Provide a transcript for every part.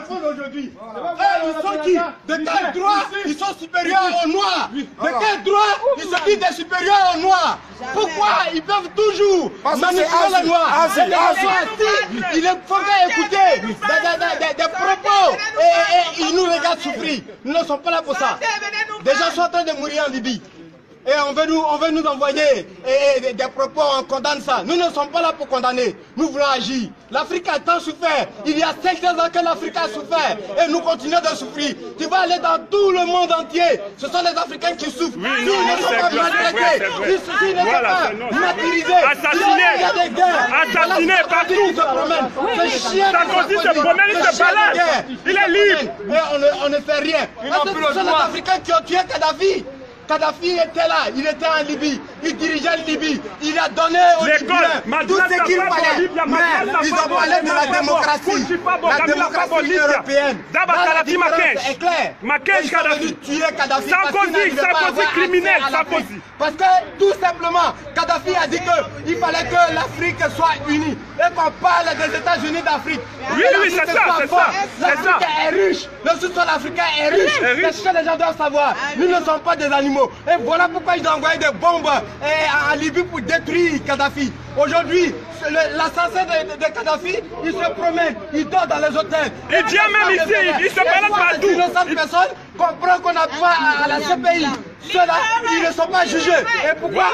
pose aujourd'hui. Ils sont qui? De quel droit ils sont supérieurs aux Noirs? De quel droit ils se disent des supérieurs aux Noirs? Pourquoi ils peuvent toujours manipuler les Noirs? Il faut écouter des propos et ils nous regardent souffrir. Nous ne sommes pas là pour ça. Des gens sont en train de mourir en Libye. Et on veut nous envoyer des propos, on condamne ça. Nous ne sommes pas là pour condamner, nous voulons agir. L'Afrique a tant souffert, il y a 50 ans que l'Afrique a souffert et nous continuons de souffrir. Tu vas aller dans tout le monde entier, ce sont les Africains qui souffrent. Ils ne sont pas maltraités, ils ne sont pas martyrisés. Il y a des guerres, assassinés partout. Sarkozy se promène, il se balade, il est libre. Et on ne fait rien. Parce que ce sont les Africains qui ont tué Kadhafi. Kadhafi était là, il était en Libye, il dirigeait la Libye, il a donné aux Libyens tout ce qu'il fallait. Mais ils ont parlé de la démocratie européenne. La différence est claire. Ils ont voulu tuer Kadhafi Sarkozy criminel, Sarkozy. Parce que tout simplement, Kadhafi a dit qu'il fallait que l'Afrique soit unie et qu'on parle des États-Unis d'Afrique. Oui, c'est ça, c'est ça. L'Afrique est riche, le sous-sol africain est riche. C'est ce que les gens doivent savoir. Nous ne sommes pas des animaux. Et voilà pourquoi ils ont envoyé des bombes en Libye pour détruire Kadhafi. Aujourd'hui, l'assassin de Kadhafi, il se promène, il dort dans les hôtels. Il vient même ici, il se balade partout. 200 personnes comprennent qu'on n'a pas à la CPI. Ceux-là, ils ne sont pas jugés. Et pourquoi?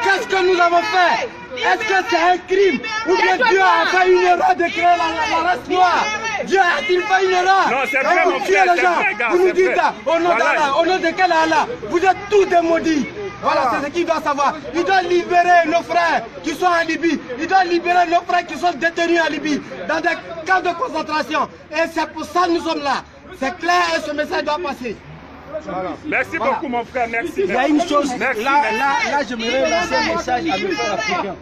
Qu'est-ce que nous avons fait? Est-ce que c'est un crime? Ou bien Dieu a fait une erreur de créer la race noire? Dieu a-t-il fait une erreur? Non, c'est vrai, vous tuez les gens, vous nous dites au nom d'Allah, au nom de quel Allah? Vous êtes tous des maudits. Voilà, c'est ce qu'il doit savoir. Il doit libérer nos frères qui sont en Libye. Il doit libérer nos frères qui sont détenus en Libye, dans des camps de concentration. Et c'est pour ça que nous sommes là. C'est clair et ce message doit passer. Voilà. Merci beaucoup mon frère, merci. Il y a une chose, là j'aimerais lancer un message à nos frères africains.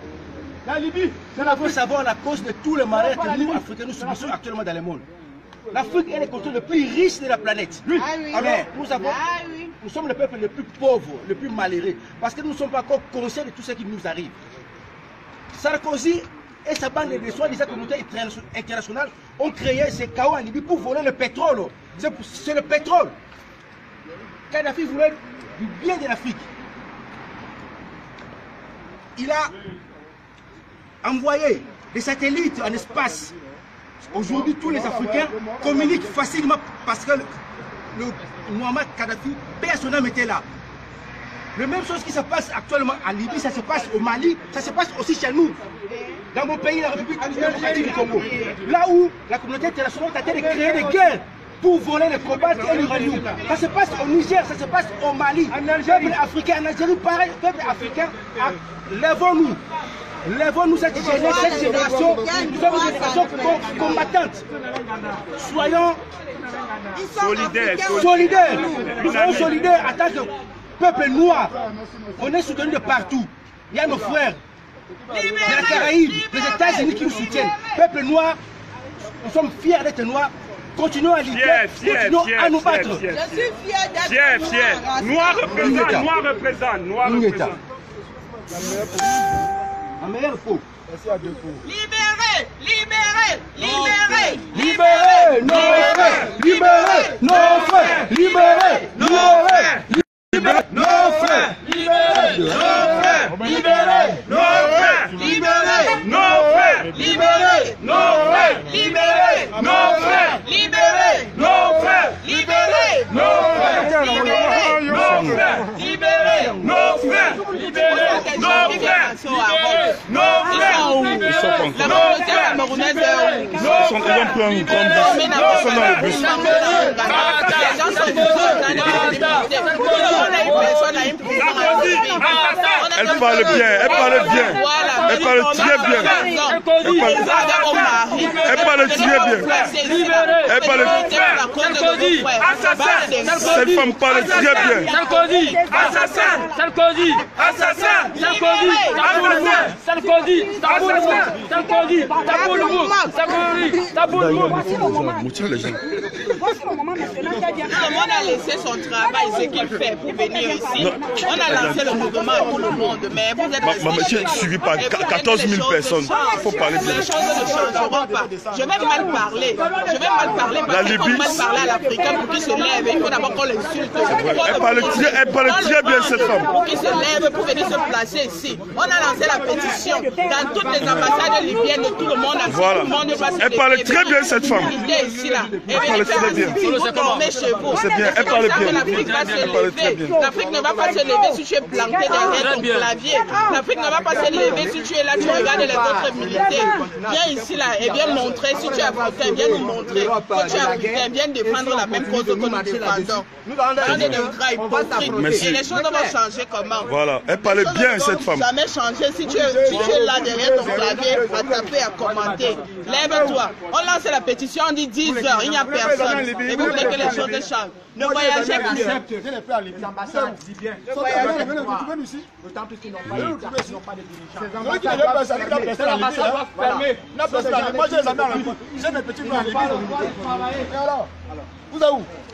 La Libye, il faut savoir la cause de tous les malheurs que nous, Africains, nous subissons actuellement dans le monde. L'Afrique est le continent le plus riche de la planète. Oui. Alors, nous sommes le peuple le plus pauvre, le plus malheureux, parce que nous ne sommes pas encore conscients de tout ce qui nous arrive. Sarkozy et sa bande de soi-disant communauté internationale ont créé ces chaos en Libye pour voler le pétrole. C'est le pétrole. Kadhafi voulait du bien de l'Afrique. Il a envoyé des satellites en espace. Aujourd'hui, tous les Africains communiquent facilement parce que le Muammar Kadhafi, paix à son âme, était là. La même chose qui se passe actuellement en Libye, ça se passe au Mali, ça se passe aussi chez nous. Dans mon pays, la République démocratique du Congo. Là où la communauté internationale est en train de créer des guerres pour voler le cobalt et l'uranium. Ça se passe au Niger, ça se passe au Mali. Peuple africain, en Algérie, pareil, peuple africain, lèvons-nous. Lèvons-nous cette génération, nous sommes une génération combattante. Soyons solidaires. Nous sommes solidaires en tant que peuple noir. On est soutenus de partout. Il y a nos frères de la Caraïbe, des États-Unis qui nous soutiennent. Peuple noir, nous sommes fiers d'être noirs. Continuons à lutter, continuons à nous battre. Je suis fier d'être noir représente. La meilleure peau. Libérez nos frères. Libérez nos frères. Libérez nos frères. Libérez nos frères. Libérez nos frères. Libérez nos frères. Libérez nos frères. Libérez nos frères. Libérez nos frères. Libérez nos frères. Libérez nos frères. Libérez nos frères. Libérez nos frères. Ils sont en Ils ont pris un grand bus. Ils sont dans le bus. Elle parle bien, elle parle bien. Elle parle très bien. Elle parle très bien. Elle parle Cette femme parle très bien. Sarkozy, assassin. Sarkozy, assassin. Sarkozy, Sarkozy, Sarkozy, Sarkozy, Sarkozy, Sarkozy, Sarkozy, Sarkozy. le monde a laissé son travail, ce qu'il fait pour venir ici. On a lancé le mouvement à tout le monde, mais vous êtes monsieur suivi par 14 000 personnes. Il faut parler bien. Les choses ne changeront pas. Je vais mal parler. Je vais mal parler parce qu'il faut mal parler à l'Africain pour qu'il se lève. Il faut d'abord qu'on l'insulte. Elle parle très bien, cette femme. Pour qu'il se lève, pour venir se placer ici. On a lancé la pétition dans toutes les ambassades libyennes de tout le monde. Voilà. Elle parle très bien, cette femme. Ici, là. Elle parle très bien. C'est bien, elle parle bien. L'Afrique ne va pas se lever si tu es planté derrière ton clavier. L'Afrique ne va pas se lever si tu es là, tu regardes les autres militaires. Viens ici là et viens montrer si tu es africain, viens nous montrer. Si tu es africain, viens défendre la même cause que nous défendons. On est de gras hypocrites. Et les choses vont changer comment? Voilà, elle parlait bien cette femme. Jamais changer si tu es là derrière ton clavier à taper, à commenter. Lève-toi. On lance la pétition, on dit 10 heures, il n'y a personne. Et vous voulez que les choses changent. Ne voyagez plus.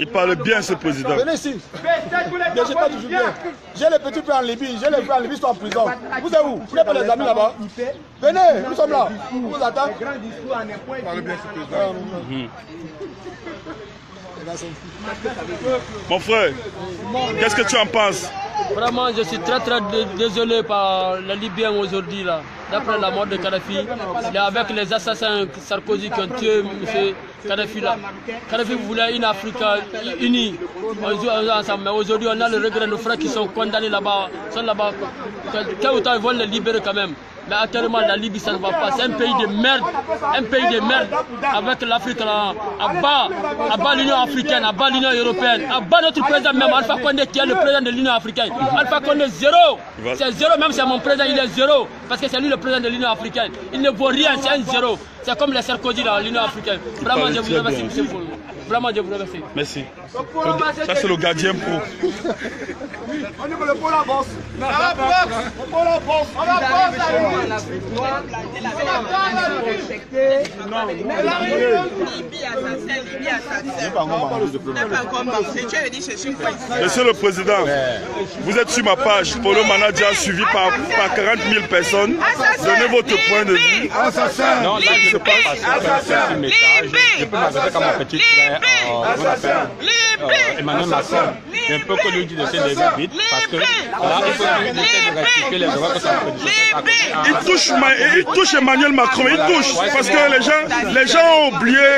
Il parle bien, ce président. Venez ici. J'ai les petits frères en Libye. J'ai les frères en Libye qui sont en prison. Vous êtes où? Vous n'avez pas les amis là-bas? Venez, nous sommes là. On vous attend. Parle bien, ce président. Mon frère, qu'est-ce que tu en penses? Vraiment, je suis très désolé par les Libyens aujourd'hui là. D'après la mort de Kadhafi, avec les assassins Sarkozy qui ont tué M. Kadhafi là. Kadhafi voulait une Afrique unie. On joue ensemble. Mais aujourd'hui, on a le regret de nos frères qui sont condamnés là-bas. Sont là-bas. Quel temps ils vont les libérer quand même. Mais actuellement, la Libye, ça ne va pas. C'est un pays de merde. Un pays de merde. Avec l'Afrique là. À bas l'Union africaine, à bas l'Union européenne, à bas notre président même, Alpha Condé, qui est le président de l'Union africaine. Alpha Condé, zéro. C'est zéro, même si mon président, il est zéro. Parce que c'est lui le président de l'Union africaine. Il ne vaut rien, c'est un zéro. C'est comme les Sarkozy dans l'Union africaine. Vraiment, je vous remercie, monsieur Paul. Vraiment, je vous remercie. Merci. Ça, c'est le gardien pro. On est le pôle avance. On avance. Monsieur le Président, vous êtes sur ma page. Polo Manager suivi par 40 000 personnes. Donnez votre point de vue. Non, là, je ne sais pas c'est un message. Je peux m'adresser comme mon petit frère, Emmanuel Macron. J'ai un peu que lui dit de se lever vite parce que là, il faut essayer de rectifier les erreurs que ça Il touche Emmanuel Macron, il touche parce que les gens ont oublié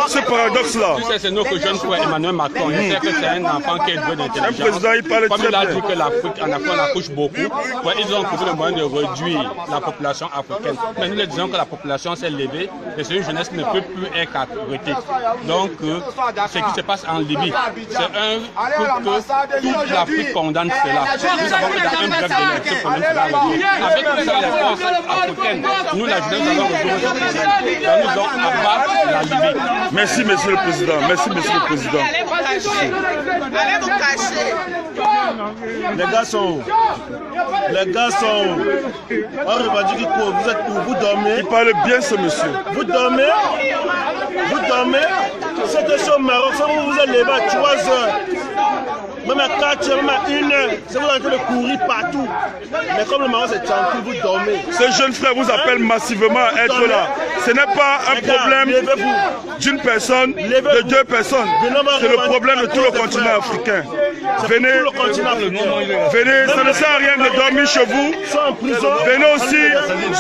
ce paradoxe-là. Tu sais, c'est nous que jeunes frères Emmanuel Macron. Je sais que c'est un enfant qui est doué d'intelligence. Un président, il parle comme très il a bien. dit que l'Afrique, en Afrique, on accouche beaucoup. Ouais, ils ont trouvé le moyen de réduire la population africaine. Mais nous, les disons que la population s'est levée et cette jeunesse ne peut plus être arrêtée. Donc, ce qui se passe en Libye, c'est un truc que toute l'Afrique condamne cela. Nous savons que dans un bref délai, ce problème sera réglé. Avec tout ça, les forces africaines, nous, la jeunesse, avons résolu ce problème. Donc, nous allons abattre la Libye. Merci, monsieur le Président. Merci, monsieur le Président. Allez vous cacher. Les gars sont où? Les gars sont où? On revendique quoi? Vous êtes où? Vous dormez? Il parle bien, ce monsieur. Vous dormez? Vous dormez? C'est que sur Maroc, ça vous êtes levé à 3 heures. Même à 4 heures, même à 1 heure. C'est vous en train de courir partout. Mais comme le Maroc c'est tranquille, vous dormez. Ce jeune frère vous appelle massivement à être là. Ce n'est pas un problème d'une personne, de 2 personnes. C'est le problème de tout le continent africain. Venez, venez, ça ne sert à rien de dormir chez vous. Venez aussi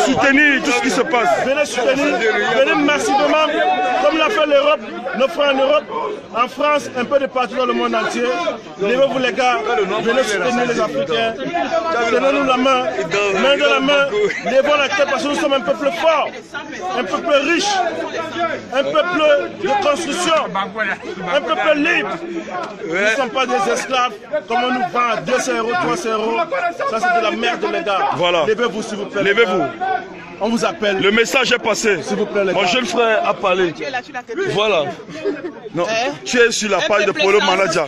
soutenir tout ce qui se passe. Venez soutenir, venez massivement, comme l'a fait l'Europe, nos frères en Europe, en France, un peu de partout dans le monde entier. Levez-vous les gars, venez soutenir les Africains. Donnez-nous la main, main dans la main, levons la tête parce que nous sommes un peuple fort, un peuple riche, un peuple de construction, un peuple libre. Nous ne sommes pas des esclaves, comme on nous vend à 200 €, 300 €. Ça c'est de la merde les gars. Voilà. Levez-vous s'il vous plaît. Levez-vous. On vous appelle. Le message est passé. S'il vous plaît, les gars. Mon jeune frère a parlé. Voilà. Non, tu es sur la page de Polo Manager.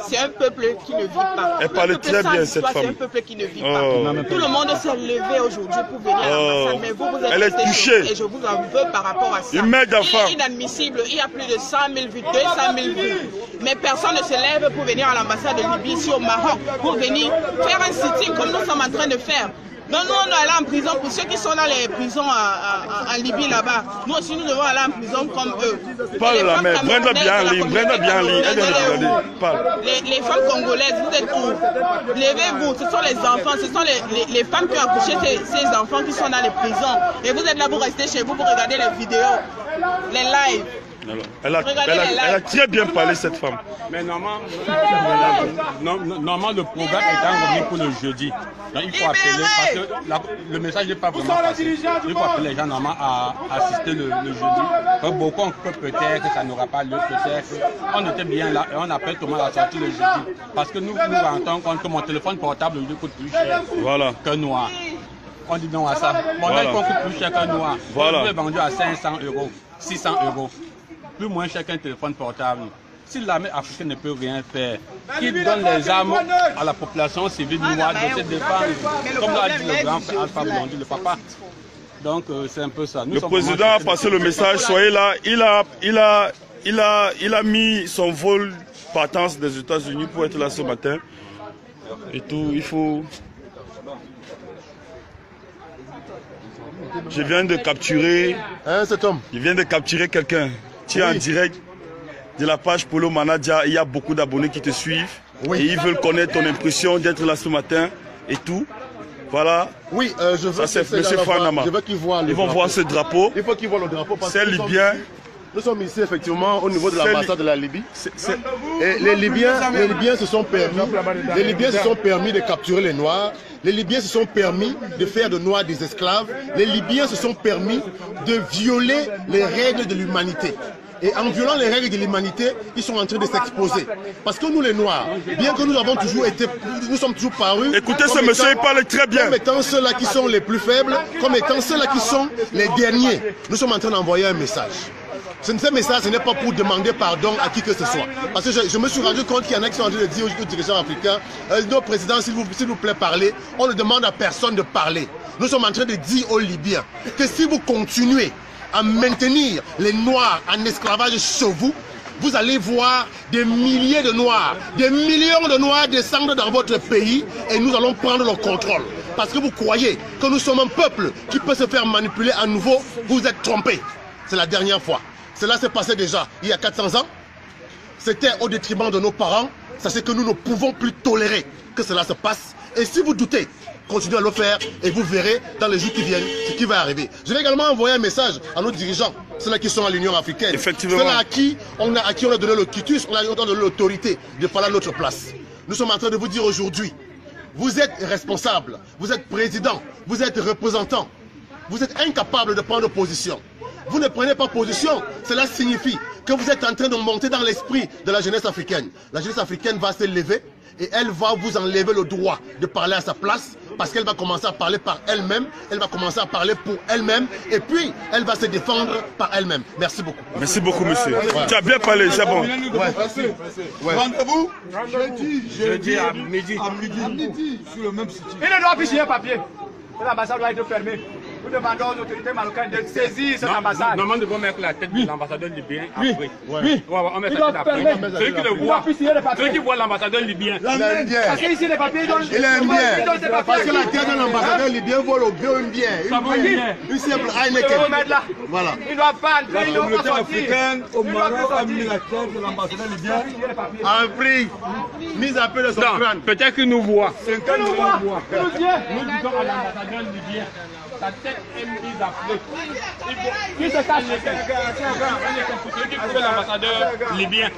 C'est un peuple qui ne vit pas. Elle parlait très bien, cette femme. C'est un peuple qui ne vit pas. Tout le monde s'est levé aujourd'hui pour venir à l'ambassade, mais vous êtes Elle est touchée. Et je vous en veux par rapport à ça. Une mère d'enfant. Il est inadmissible. Il y a plus de 100 000 vues, 200 000 vues. Mais personne ne se lève pour venir à l'ambassade de Libye, ici au Maroc, pour venir faire un sitting comme nous sommes en train de faire. Donc nous, on doit aller en prison. Pour ceux qui sont dans les prisons en Libye là-bas, nous aussi, nous devons aller en prison comme eux. Parle la mère, Brenda bien en ligne, Brenda bien en ligne. Elle vient de regarder. Parle. Les femmes congolaises, vous êtes où? Levez-vous, ce sont les enfants, ce sont les femmes qui ont accouché ces enfants qui sont dans les prisons. Et vous êtes là pour rester chez vous, pour regarder les vidéos, les lives. Elle a très bien parlé, cette femme. Mais normalement, le programme est revenu pour le jeudi. Donc il faut appeler, parce que le message n'est pas vraiment passé. Il faut appeler les gens normalement à assister le jeudi. Donc beaucoup ont cru peut-être que ça n'aura pas lieu, peut-être. On était bien là et on appelle tout le monde à sortir le jeudi. Parce que nous nous rendons compte que mon téléphone portable lui coûte plus cher que noir. On dit non à ça. Mon iPhone coûte plus cher que noir. On est vendu à 500 €, 600 €. Plus moins cher qu'un téléphone portable. Si l'armée africaine ne peut rien faire, qui donne les armes à la population civile noire de se défendre, comme l'a dit le grand frère Alpha Blondy, le papa. Donc c'est un peu ça. Le président a passé le message, soyez là. Il a mis son vol partance des États-Unis pour être là ce matin. Et tout, il faut... Je viens de capturer... cet homme. Je viens de capturer quelqu'un. Tu es en direct de la page Polo Manager. Il y a beaucoup d'abonnés qui te suivent. Et ils veulent connaître ton impression d'être là ce matin et tout. Voilà. Oui, je veux qu'ils voient Ils vont voir ce drapeau. Il faut qu'ils voient le drapeau. C'est libyen. Nous sommes ici effectivement au niveau de l'ambassade de la Libye. Et les Libyens se sont permis. Les Libyens se sont permis de capturer les Noirs. Les Libyens se sont permis de faire de Noirs des esclaves. Les Libyens se sont permis de violer les règles de l'humanité. Et en violant les règles de l'humanité, ils sont en train de s'exposer. Parce que nous les Noirs, bien que nous avons toujours été, nous sommes toujours parus. Écoutez ce monsieur, il parle très bien. Comme étant ceux-là qui sont les plus faibles, comme étant ceux-là qui sont les derniers. Nous sommes en train d'envoyer un message. Ce message, ce n'est pas pour demander pardon à qui que ce soit. Parce que je me suis rendu compte qu'il y en a qui sont en train de dire aux dirigeants africains, nos présidents, s'il vous plaît, parlez. On ne demande à personne de parler. Nous sommes en train de dire aux Libyens que si vous continuez à maintenir les Noirs en esclavage chez vous, vous allez voir des milliers de Noirs, des millions de Noirs descendre dans votre pays et nous allons prendre le contrôle. Parce que vous croyez que nous sommes un peuple qui peut se faire manipuler à nouveau, vous êtes trompés. C'est la dernière fois. Cela s'est passé déjà il y a 400 ans. C'était au détriment de nos parents. Sachez que nous ne pouvons plus tolérer que cela se passe. Et si vous doutez, continuez à le faire et vous verrez dans les jours qui viennent ce qui va arriver. Je vais également envoyer un message à nos dirigeants, ceux-là qui sont à l'Union africaine. Ceux-là à qui on a donné le quitus, on a donné l'autorité de parler à notre place. Nous sommes en train de vous dire aujourd'hui, vous êtes responsable, vous êtes président, vous êtes représentant, vous êtes incapable de prendre position. Vous ne prenez pas position, cela signifie que vous êtes en train de monter dans l'esprit de la jeunesse africaine. La jeunesse africaine va se lever et elle va vous enlever le droit de parler à sa place parce qu'elle va commencer à parler par elle-même, elle va commencer à parler pour elle-même et puis elle va se défendre par elle-même. Merci beaucoup. Merci beaucoup, monsieur. Ouais. Tu as bien parlé, c'est bon. Rendez-vous jeudi à midi. Sur le même site. Il ne doit plus signer un papier. L'ambassade doit être fermée. Nous demandons aux autorités marocaines de saisir cette ambassade. Normalement, nous devons mettre la tête de l'ambassadeur libyen après. Oui. On met sa tête après. Ceux qui le voient, ceux qui voient l'ambassadeur libyen. Parce qu'ici, les papiers, il aime bien. Parce que la tête de l'ambassadeur libyen vaut le bien. Une simple Heineken. Voilà. Il ne doit pas entrer, il ne doit pas sortir. Africaine au Maroc a mis la tête de l'ambassadeur libyen en prix. Mise à peu de son crâne. Peut-être qu'il nous voit. Nous disons à l'ambassadeur libyen. Ta tête est mise à flot. Qui se cache qui fait l'ambassadeur libyen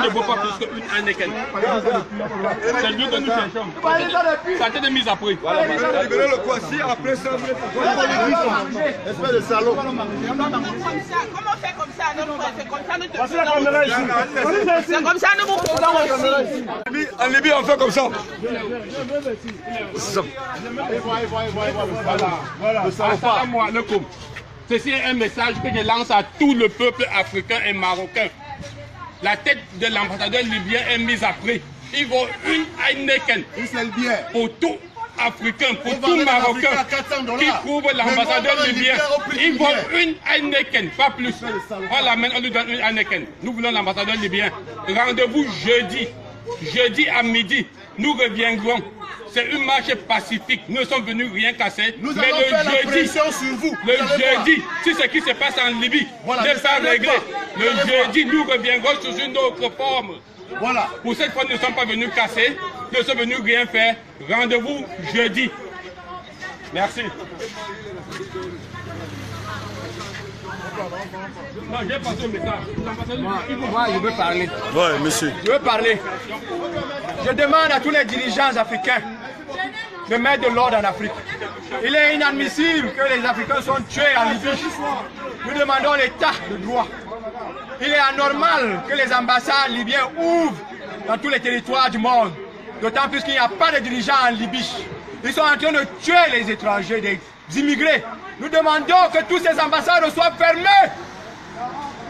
ne vaut pas plus qu'une Heineken. C'est lui que nous cherchons. Sa tête est mise à prix. Libérer le Kouassi après ça. Espèce de salaud. Comment faire comme ça? ça à notre frère, c'est comme ça nous te faisons. C'est comme ça nous vous faisons aussi. En Libye, on fait comme ça. Voilà. Assalamu alaikum. Ceci est un message que je lance à tout le peuple africain et marocain. La tête de l'ambassadeur libyen est mise à prix. Il vaut une Heineken pour tout Africain, pour tout Marocain qui trouve l'ambassadeur libyen. Il vaut une Heineken, pas plus. On l'amène, on lui donne une Heineken. Nous voulons l'ambassadeur libyen. Rendez-vous jeudi à midi. Nous reviendrons. C'est une marche pacifique. Nous sommes venus rien casser. Nous allons faire la pression sur vous. Le jeudi, si ce qui se passe en Libye n'est pas réglé, le jeudi, nous reviendrons sous une autre forme. Voilà. Pour cette fois, nous ne sommes pas venus casser. Nous sommes venus rien faire. Rendez-vous jeudi. Merci. Non, j'ai passé au message. Moi, je veux parler. Oui, monsieur. Je veux parler. Je demande à tous les dirigeants africains de mettre de l'ordre en Afrique. Il est inadmissible que les Africains soient tués en Libye. Nous demandons l'état de droit. Il est anormal que les ambassades libyens ouvrent dans tous les territoires du monde. D'autant plus qu'il n'y a pas de dirigeants en Libye. Ils sont en train de tuer les étrangers, des immigrés. Nous demandons que tous ces ambassades soient fermées.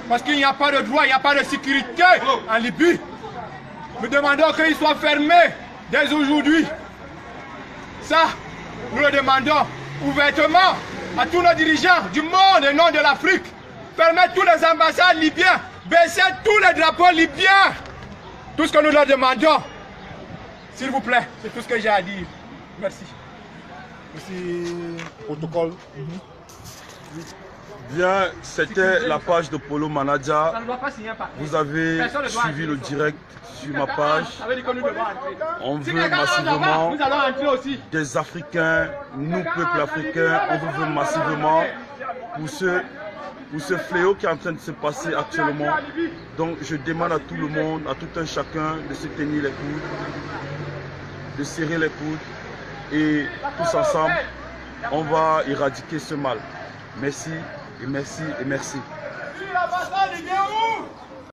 Parce qu'il n'y a pas de droit, il n'y a pas de sécurité en Libye. Nous demandons qu'ils soient fermés dès aujourd'hui. Ça, nous le demandons ouvertement à tous nos dirigeants du monde et non de l'Afrique. Permettre tous les ambassades libyens, baisser tous les drapeaux libyens. Tout ce que nous leur demandons. S'il vous plaît, c'est tout ce que j'ai à dire. Merci. Merci. Protocole. Bien, c'était la page de Polo Manaja. Vous avez suivi le direct sur ma page. On veut massivement des Africains, nous, peuple africain, on veut massivement pour ce fléau qui est en train de se passer actuellement. Donc je demande à tout le monde, à tout un chacun de se tenir les coudes, de serrer les coudes et tous ensemble, on va éradiquer ce mal. Merci et merci et merci.